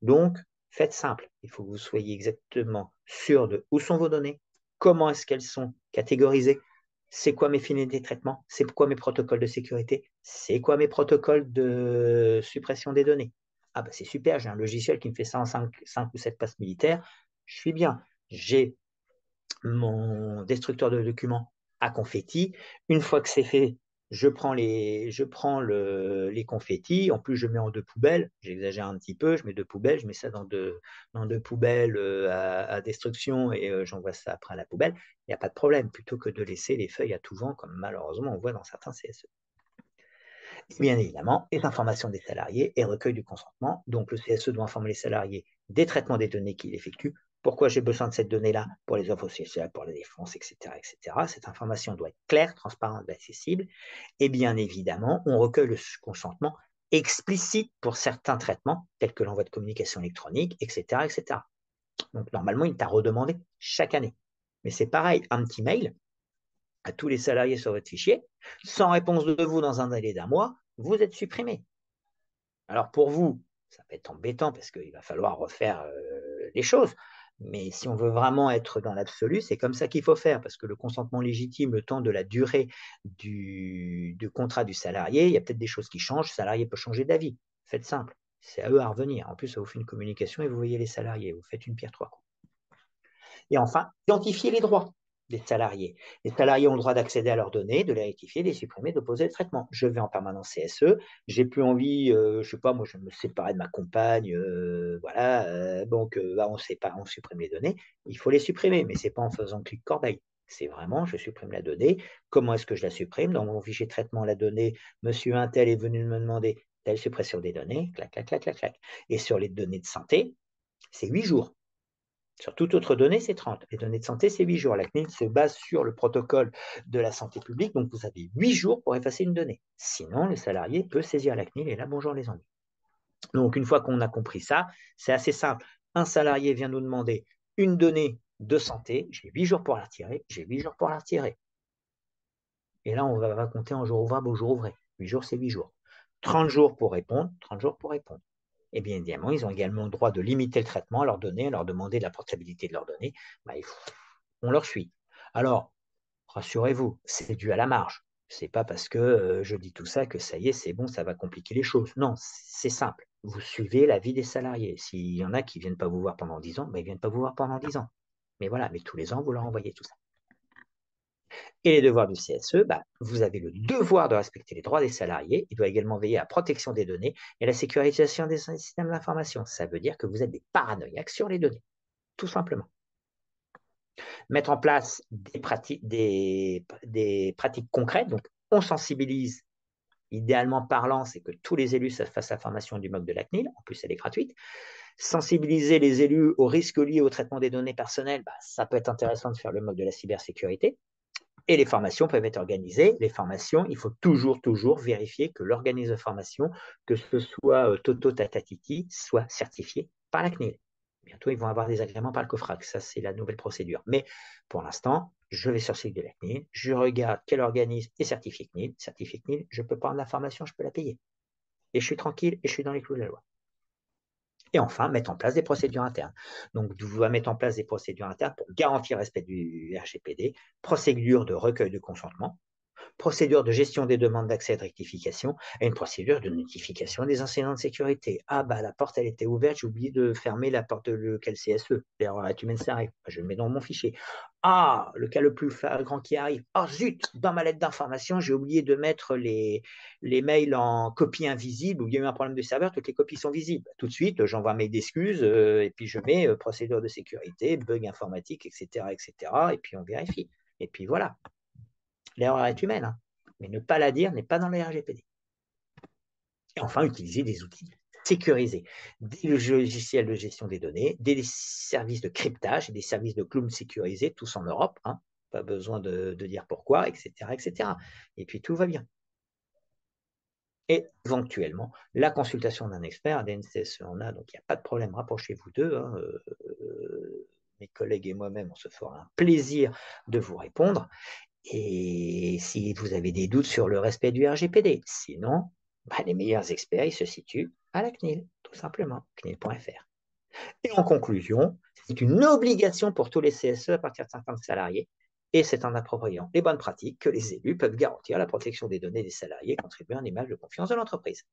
Donc, faites simple. Il faut que vous soyez exactement sûr de où sont vos données, comment est-ce qu'elles sont catégorisées, c'est quoi mes finalités de traitement, c'est quoi mes protocoles de sécurité, c'est quoi mes protocoles de suppression des données. Ah bah c'est super, j'ai un logiciel qui me fait ça en 5 ou 7 passes militaires, je suis bien. J'ai mon destructeur de documents à confetti. Une fois que c'est fait, je prends les confettis. En plus, je mets en 2 poubelles. J'exagère un petit peu. Je mets 2 poubelles. Je mets ça dans deux poubelles à destruction et j'envoie ça après à la poubelle. Il n'y a pas de problème. Plutôt que de laisser les feuilles à tout vent, comme malheureusement on voit dans certains CSE. Et bien évidemment, les informations des salariés et recueil du consentement. Donc, le CSE doit informer les salariés des traitements des données qu'il effectue. Pourquoi j'ai besoin de cette donnée-là pour les offres sociales, pour la défense, etc., etc. Cette information doit être claire, transparente et accessible. Et bien évidemment, on recueille le consentement explicite pour certains traitements, tels que l'envoi de communication électronique, etc., etc. Donc, normalement, il t'a redemandé chaque année. Mais c'est pareil, un petit mail, à tous les salariés sur votre fichier, sans réponse de vous dans un délai d'1 mois, vous êtes supprimé. Alors pour vous, ça peut être embêtant parce qu'il va falloir refaire les choses. Mais si on veut vraiment être dans l'absolu, c'est comme ça qu'il faut faire, parce que le consentement légitime, le temps de la durée du contrat du salarié, il y a peut-être des choses qui changent, le salarié peut changer d'avis. Faites simple, c'est à eux à revenir. En plus, ça vous fait une communication et vous voyez les salariés, vous faites une pierre trois coups. Et enfin, identifier les droits des salariés. Les salariés ont le droit d'accéder à leurs données, de les rectifier, de les supprimer, d'opposer le traitement. Je vais en permanence CSE, j'ai plus envie, je sais pas, moi je vais me séparer de ma compagne, voilà, donc on sépare, on supprime les données. Il faut les supprimer, mais c'est pas en faisant clic corbeille. C'est vraiment, je supprime la donnée. Comment est-ce que je la supprime? Dans mon fichier de traitement, la donnée, monsieur Untel est venu me demander telle suppression des données, clac, clac, clac, clac, clac. Et sur les données de santé, c'est 8 jours. Sur toute autre donnée, c'est 30. Les données de santé, c'est 8 jours. La CNIL se base sur le protocole de la santé publique, donc vous avez 8 jours pour effacer une donnée. Sinon, le salarié peut saisir la CNIL et là, bonjour les ennuis. Donc, une fois qu'on a compris ça, c'est assez simple. Un salarié vient nous demander une donnée de santé, j'ai 8 jours pour la retirer, j'ai 8 jours pour la retirer. Et là, on va compter en jour ouvrable au jour ouvré. 8 jours, c'est 8 jours. 30 jours pour répondre, 30 jours pour répondre. Et bien évidemment, ils ont également le droit de limiter le traitement à leurs données, à leur demander la portabilité de leurs données. Bah, on leur suit. Alors, rassurez-vous, c'est dû à la marge. Ce n'est pas parce que je dis tout ça que ça y est, c'est bon, ça va compliquer les choses. Non, c'est simple. Vous suivez la vie des salariés. S'il y en a qui ne viennent pas vous voir pendant 10 ans, bah, ils ne viennent pas vous voir pendant 10 ans. Mais voilà, mais tous les ans, vous leur envoyez tout ça. Et les devoirs du CSE, bah, vous avez le devoir de respecter les droits des salariés. Il doit également veiller à la protection des données et à la sécurisation des systèmes d'information. Ça veut dire que vous êtes des paranoïaques sur les données, tout simplement. Mettre en place des pratiques concrètes. Donc, on sensibilise. Idéalement parlant, c'est que tous les élus fassent la formation du MOC de la CNIL. En plus, elle est gratuite. Sensibiliser les élus aux risques liés au traitement des données personnelles, bah, ça peut être intéressant de faire le MOC de la cybersécurité. Et les formations peuvent être organisées. Les formations, il faut toujours vérifier que l'organisme de formation, que ce soit Toto Tatatiti, soit certifié par la CNIL. Bientôt, ils vont avoir des agréments par le COFRAC. Ça, c'est la nouvelle procédure. Mais pour l'instant, je vais sur le site de la CNIL, je regarde quel organisme est certifié CNIL. Certifié CNIL, je peux prendre la formation, je peux la payer. Et je suis tranquille et je suis dans les clous de la loi. Et enfin, mettre en place des procédures internes. Donc, vous devez mettre en place des procédures internes pour garantir le respect du RGPD, procédure de recueil de consentement, procédure de gestion des demandes d'accès et de rectification et une procédure de notification des incidents de sécurité. Ah bah la porte elle était ouverte, j'ai oublié de fermer la porte de lequel CSE. L'erreur humaine ça arrive, je le mets dans mon fichier. Ah, le cas le plus flagrant qui arrive. Ah zut, dans ma lettre d'information, j'ai oublié de mettre les mails en copie invisible où il y a eu un problème de serveur, toutes les copies sont visibles. Tout de suite, j'envoie un mail d'excuses et puis je mets procédure de sécurité, bug informatique, etc., etc. Et puis on vérifie. Et puis voilà. L'erreur est humaine, hein, mais ne pas la dire n'est pas dans le RGPD. Et enfin, utiliser des outils sécurisés, des logiciels de gestion des données, des services de cryptage et des services de cloud sécurisés, tous en Europe, hein, pas besoin de dire pourquoi, etc., etc. Et puis tout va bien. et éventuellement la consultation d'un expert, des NCSE en a, donc il n'y a pas de problème, rapprochez-vous d'eux. Hein, mes collègues et moi-même, on se fera un plaisir de vous répondre. Et si vous avez des doutes sur le respect du RGPD, sinon, les meilleurs experts, ils se situent à la CNIL, tout simplement, cnil.fr. Et en conclusion, c'est une obligation pour tous les CSE à partir de 50 salariés, et c'est en appropriant les bonnes pratiques que les élus peuvent garantir la protection des données des salariés et contribuer à une image de confiance de l'entreprise.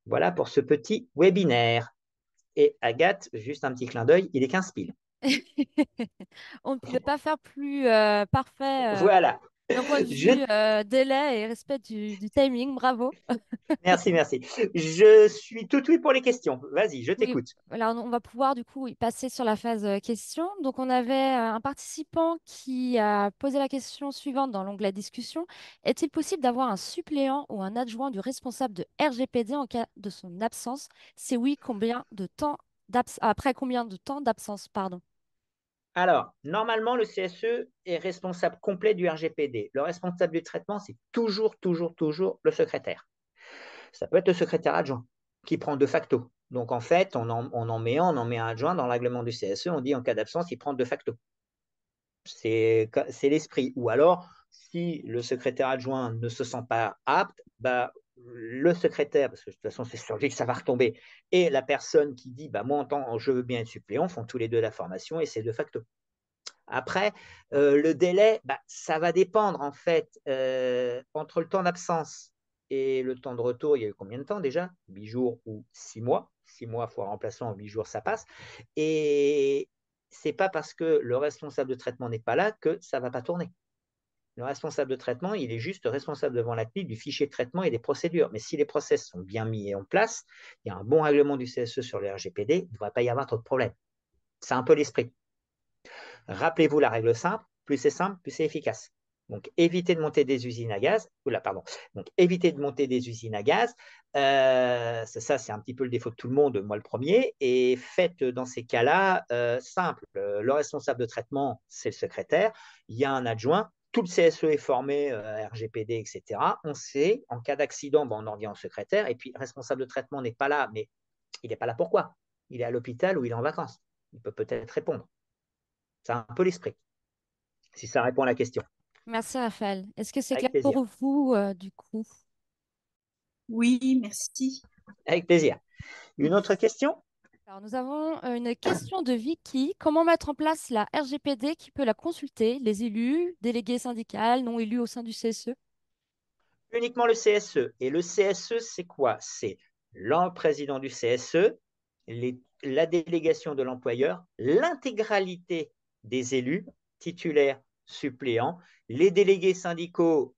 Voilà pour ce petit webinaire. Et Agathe, juste un petit clin d'œil, il est 15 piles. On ne pouvait pas faire plus parfait Voilà. d'un point de Je vue délai et respect du timing. Bravo. Merci, merci. Je suis tout oui pour les questions. Vas-y, je Oui, t'écoute. alors on va pouvoir du coup y passer sur la phase question. Donc on avait un participant qui a posé la question suivante dans l'onglet discussion. Est-il possible d'avoir un suppléant ou un adjoint du responsable de RGPD en cas de son absence? C'est oui, combien de temps après combien de temps d'absence, pardon. Alors, normalement, le CSE est responsable complet du RGPD. Le responsable du traitement, c'est toujours, toujours, toujours le secrétaire. Ça peut être le secrétaire adjoint qui prend de facto. Donc, en fait, on en met un adjoint dans le règlement du CSE. On dit en cas d'absence, il prend de facto. C'est l'esprit. Ou alors, si le secrétaire adjoint ne se sent pas apte, le secrétaire, parce que de toute façon, c'est sur lui que ça va retomber, et la personne qui dit moi, en tant, je veux bien être suppléant, font tous les deux la formation et c'est de facto. Après, le délai, ça va dépendre en fait entre le temps d'absence et le temps de retour. Il y a eu combien de temps déjà? 8 jours ou 6 mois. 6 mois fois remplaçant, 8 jours, ça passe. Et c'est pas parce que le responsable de traitement n'est pas là que ça ne va pas tourner. Le responsable de traitement, il est juste responsable devant la CNIL du fichier de traitement et des procédures. Mais si les process sont bien mis en place, il y a un bon règlement du CSE sur le RGPD, il ne devrait pas y avoir trop de problèmes. C'est un peu l'esprit. Rappelez-vous la règle simple, plus c'est simple, plus c'est efficace. Donc, évitez de monter des usines à gaz. Donc, évitez de monter des usines à gaz. Ça, c'est un petit peu le défaut de tout le monde, moi le premier. Et faites dans ces cas-là simple. Le responsable de traitement, c'est le secrétaire. Il y a un adjoint. Tout le CSE est formé, RGPD, etc. On sait, en cas d'accident, on en revient au secrétaire. Et puis, le responsable de traitement n'est pas là, mais il n'est pas là pourquoi? Il est à l'hôpital ou il est en vacances. Il peut peut-être répondre. C'est un peu l'esprit, si ça répond à la question. Merci Raphaël. Est-ce que c'est clair Avec plaisir. pour vous du coup? Oui, merci. Avec plaisir. Une autre question? Alors, nous avons une question de Vicky. Comment mettre en place la RGPD? Qui peut la consulter? Les élus, délégués syndicaux, non élus au sein du CSE? Uniquement le CSE. Et le CSE, c'est quoi? C'est le président du CSE, la délégation de l'employeur, l'intégralité des élus, titulaires, suppléants, les délégués syndicaux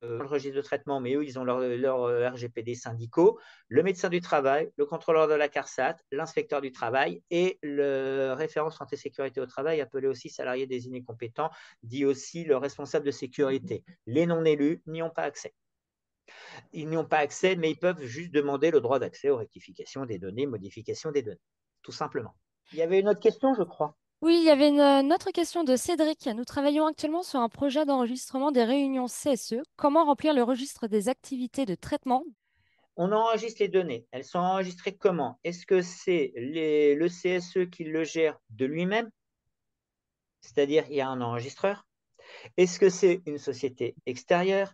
le registre de traitement, mais eux, ils ont leur RGPD syndicaux, le médecin du travail, le contrôleur de la CARSAT, l'inspecteur du travail et le référent santé sécurité au travail, appelé aussi salarié désigné compétent, dit aussi le responsable de sécurité. Les non-élus n'y ont pas accès. Ils n'y ont pas accès, mais ils peuvent juste demander le droit d'accès aux rectifications des données, modifications des données, tout simplement. Il y avait une autre question, je crois. Oui, il y avait une autre question de Cédric. Nous travaillons actuellement sur un projet d'enregistrement des réunions CSE. Comment remplir le registre des activités de traitement? On enregistre les données. Elles sont enregistrées comment? Est-ce que c'est le CSE qui le gère de lui-même? C'est-à-dire il y a un enregistreur. Est-ce que c'est une société extérieure?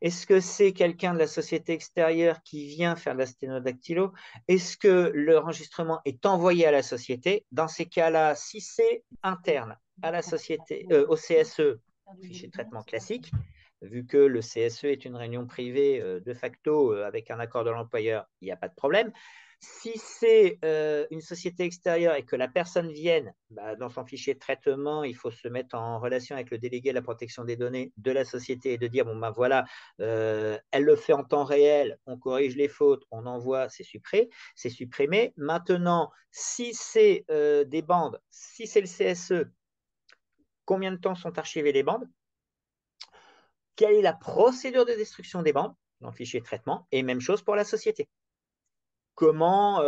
Est-ce que c'est quelqu'un de la société extérieure qui vient faire de la sténodactylo? Est-ce que l'enregistrement est envoyé à la société? Dans ces cas-là, si c'est interne à la société, au CSE, fichier de traitement classique, vu que le CSE est une réunion privée de facto avec un accord de l'employeur, il n'y a pas de problème. Si c'est une société extérieure et que la personne vienne, dans son fichier de traitement, il faut se mettre en relation avec le délégué à la protection des données de la société et de dire, voilà, elle le fait en temps réel, on corrige les fautes, on envoie, c'est supprimé. Maintenant, si c'est des bandes, si c'est le CSE, combien de temps sont archivées les bandes? Quelle est la procédure de destruction des bandes dans le fichier de traitement? Et même chose pour la société. comment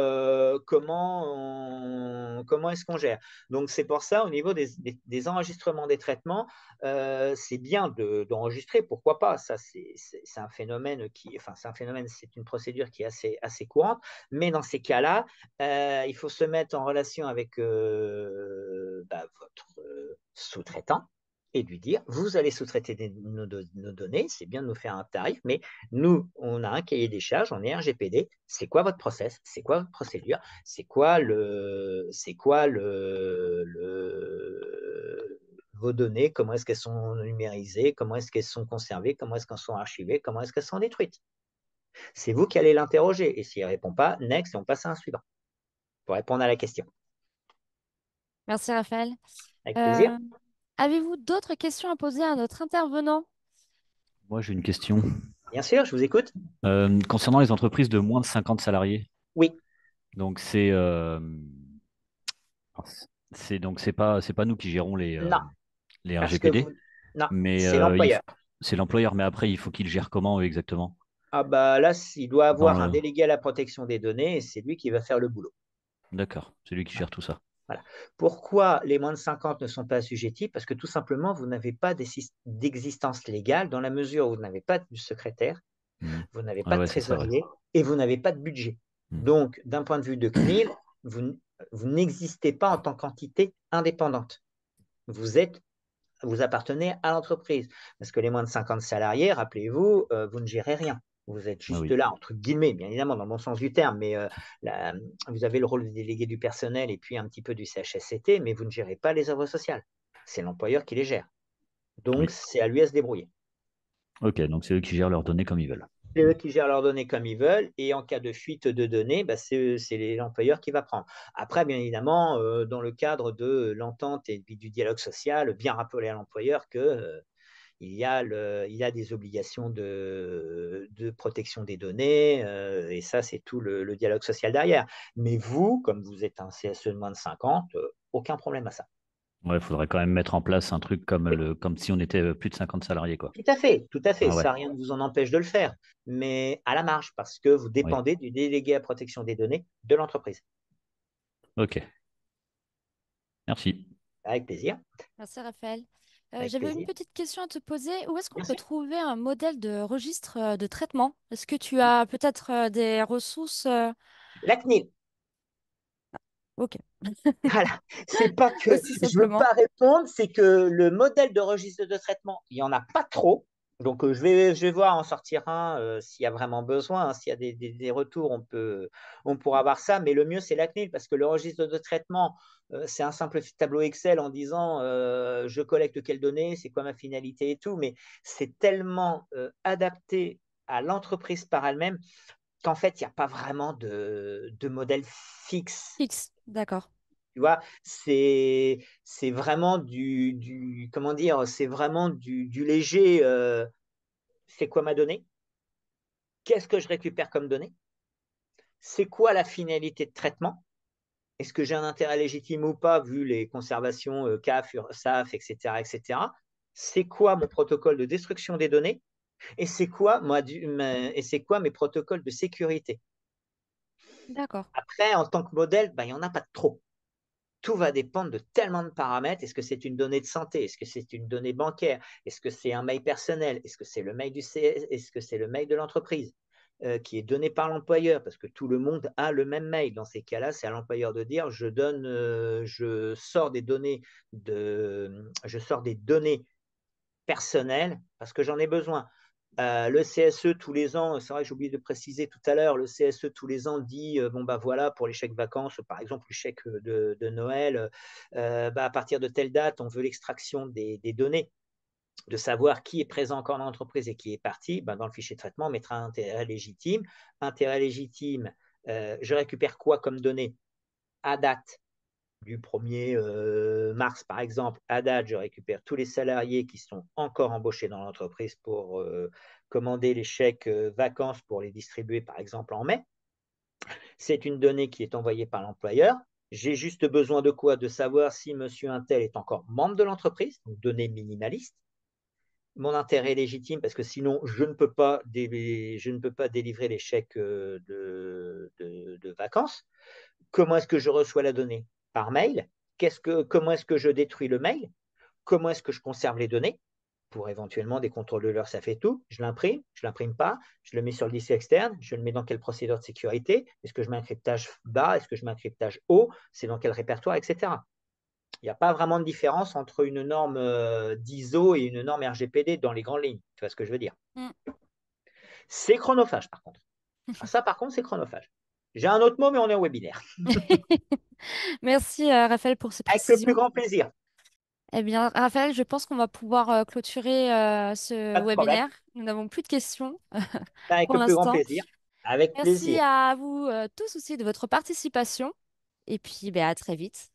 est-ce qu'on gère. Donc, c'est pour ça, au niveau des enregistrements des traitements, c'est bien d'enregistrer, pourquoi pas. Ça, c'est un phénomène c'est une procédure qui est assez courante. Mais dans ces cas-là, il faut se mettre en relation avec votre sous-traitant et lui dire, vous allez sous-traiter nos données, c'est bien de nous faire un tarif, mais nous, on a un cahier des charges, on est RGPD, c'est quoi votre process, c'est quoi votre procédure, c'est quoi vos données, comment est-ce qu'elles sont numérisées, comment est-ce qu'elles sont conservées, comment est-ce qu'elles sont archivées, comment est-ce qu'elles sont détruites. C'est vous qui allez l'interroger, et s'il ne répond pas, next, et on passe à un suivant, pour répondre à la question. Merci, Raphaël. Avec plaisir. Avez-vous d'autres questions à poser à notre intervenant? Moi, j'ai une question. Bien sûr, je vous écoute. Concernant les entreprises de moins de 50 salariés, Oui, donc c'est pas nous qui gérons non, les parce que RGPD, non, mais c'est l'employeur. c'est l'employeur. Mais après, il faut qu'il gère comment eux, exactement? Ah bah là, il doit Dans avoir un le... délégué à la protection des données et c'est lui qui va faire le boulot. D'accord, c'est lui qui gère tout ça. Voilà. Pourquoi les moins de 50 ne sont pas assujettis? Parce que tout simplement, vous n'avez pas d'existence légale dans la mesure où vous n'avez pas de secrétaire, vous n'avez Ah pas de ouais, c'est ça, ouais. trésorier et vous n'avez pas de budget. Donc, d'un point de vue de CNIL, vous n'existez pas en tant qu'entité indépendante. Vous appartenez à l'entreprise. Parce que les moins de 50 salariés, rappelez-vous, vous ne gérez rien. Vous êtes juste là, entre guillemets, bien évidemment, dans le bon sens du terme, mais vous avez le rôle de délégué du personnel et puis un petit peu du CHSCT, mais vous ne gérez pas les œuvres sociales. C'est l'employeur qui les gère. Donc, c'est à lui à se débrouiller. Ok, donc c'est eux qui gèrent leurs données comme ils veulent. C'est eux qui gèrent leurs données comme ils veulent, et en cas de fuite de données, c'est l'employeur qui va prendre. Après, bien évidemment, dans le cadre de l'entente et du dialogue social, bien rappeler à l'employeur que il y a des obligations de protection des données, et ça, c'est tout le dialogue social derrière. Mais vous, comme vous êtes un CSE de moins de 50, aucun problème à ça. Ouais, il faudrait quand même mettre en place un truc comme si on était plus de 50 salariés, quoi. Tout à fait, tout à fait. Ah ouais. Ça, rien ne vous en empêche de le faire, mais à la marge, parce que vous dépendez du délégué à protection des données de l'entreprise. Ok. Merci. Avec plaisir. Merci, Raphaël. Avec J'avais une plaisir. petite question à te poser. Où est-ce qu'on Bien peut sûr. trouver un modèle de registre de traitement? Est-ce que tu as peut-être des ressources? La CNIL. Ok, Voilà. C'est pas que aussi je veux simplement. pas répondre, c'est que le modèle de registre de traitement, il y en a pas trop. Donc, je vais voir en sortir un s'il y a vraiment besoin. S'il y a des retours, on pourra voir ça. Mais le mieux, c'est la CNIL parce que le registre de traitement, c'est un simple tableau Excel en disant je collecte quelles données, c'est quoi ma finalité et tout. Mais c'est tellement adapté à l'entreprise par elle-même qu'en fait, il n'y a pas vraiment de modèle fixe. X, d'accord. Tu vois, c'est vraiment comment dire, c'est vraiment du léger. C'est quoi ma donnée? Qu'est-ce que je récupère comme données? C'est quoi la finalité de traitement? Est-ce que j'ai un intérêt légitime ou pas, vu les conservations CAF, URSAF, etc., etc. C'est quoi mon protocole de destruction des données? Et c'est quoi, mes protocoles de sécurité? D'accord. Après, en tant que modèle, il n'y en a pas de trop. Tout va dépendre de tellement de paramètres. Est-ce que c'est une donnée de santé? Est-ce que c'est une donnée bancaire? Est-ce que c'est un mail personnel? Est-ce que c'est le mail du CS? Est-ce que c'est le mail de l'entreprise qui est donné par l'employeur? Parce que tout le monde a le même mail. Dans ces cas-là, c'est à l'employeur de dire je sors des données personnelles parce que j'en ai besoin. Le CSE tous les ans, c'est vrai que j'ai oublié de préciser tout à l'heure, le CSE tous les ans dit bon bah voilà pour les chèques vacances, par exemple le chèque de Noël, à partir de telle date, on veut l'extraction des données, de savoir qui est présent encore dans l'entreprise et qui est parti. Dans le fichier de traitement, on mettra un intérêt légitime. Intérêt légitime, je récupère quoi comme données à date du 1er mars, par exemple, à date, je récupère tous les salariés qui sont encore embauchés dans l'entreprise pour commander les chèques vacances pour les distribuer, par exemple, en mai. C'est une donnée qui est envoyée par l'employeur. J'ai juste besoin de quoi? De savoir si monsieur Untel est encore membre de l'entreprise, donc données minimalistes. mon intérêt est légitime parce que sinon, je ne peux pas, je ne peux pas délivrer les chèques de vacances. Comment est-ce que je reçois la donnée? Par mail. Comment est-ce que je détruis le mail? Comment est-ce que je conserve les données? Pour éventuellement des contrôles de l'heure, ça fait tout. Je l'imprime pas, je le mets sur le disque externe, je le mets dans quelle procédure de sécurité? Est-ce que je mets un cryptage bas? Est-ce que je mets un cryptage haut? C'est dans quel répertoire, etc. Il n'y a pas vraiment de différence entre une norme d'ISO et une norme RGPD dans les grandes lignes. Tu vois ce que je veux dire? Mm. C'est chronophage, par contre. Ça, par contre, c'est chronophage. J'ai un autre mot, mais on est en webinaire. Merci, Raphaël, pour ces Avec le plus précisions. grand plaisir. Eh bien, Raphaël, je pense qu'on va pouvoir clôturer ce Pas de problème. webinaire. Nous n'avons plus de questions Avec pour le plus grand l'instant. plaisir. Avec Merci plaisir. à vous tous aussi de votre participation. Et puis, ben, à très vite.